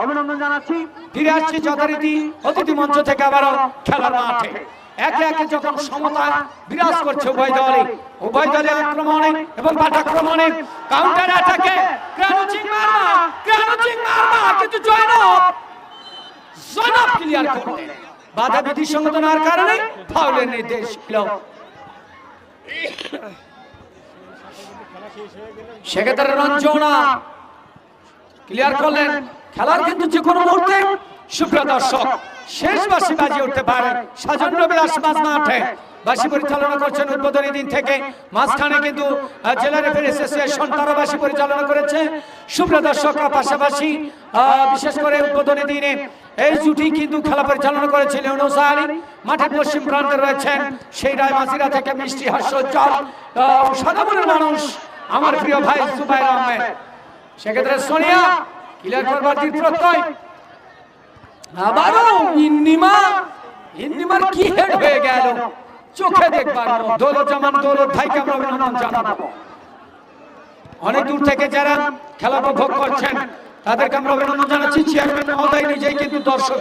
অভিনন্দন জানাচ্ছি। ফিরে আসছি যথারীতি অতিথি মঞ্চ থেকে আবারও খেলার মাঠে। একে একে যখন সমতা বিরাজ করছে উভয় দলে আক্রমণে এবং পাঠাক্রমণে কাউন্টার অ্যাটাকে ক্রাউচিং মারমা কিন্তু জয়নব ক্লিয়ার করলেন। বাধা বিধি সংশোধনের কারণে ফাউলের নির্দেশ ছিল। সেক্ষেত্রে রঞ্জনা ক্লিয়ার করলেন। খেলার কিন্তু যে কোনো মুহূর্তে সুপ্রিয় দর্শক শেষ বাঁশি বাজিয়ে উঠতে পারে। সাজন রবি আসমাজ মাঠে বাঁশি পরিচালনা করছেন উদ্বোধনী দিন থেকে। মাঝখানে কিন্তু জেলা রেফারি অ্যাসোসিয়েশন তারা বাঁশি পরিচালনা করেছে। সুপ্রিয় দর্শকরা পাশাপাশি বিশেষ করে উদ্বোধনী দিনে এই জুটি কিন্তু খেলা পরিচালনা করেছিল ইউনুস আলী। মাঠের পশ্চিম প্রান্তে রয়েছেন সেই রায় মাঝিরা থেকে মিষ্টি হাস্যোজ্জ্বল সাদামনের মানুষ আমার প্রিয় ভাই সুবাইর আহমেদ। সেক্ষেত্রে সোনিয়া ক্লিয়ার করবার দিক প্রত্যয় আবারও ইন্নিমার কি হেড হয়ে গেল চোখে দেখবার। দৌলতজামান দৌলত ভাইকে আমরা অভিনন্দন জানাবো। অনেক দূর থেকে যারা খেলা উপভোগ করছেন তাদেরকে আমরা অভিনন্দন জানাচ্ছি। চেয়ারম্যান মহোদয় নিজেই কিন্তু দর্শক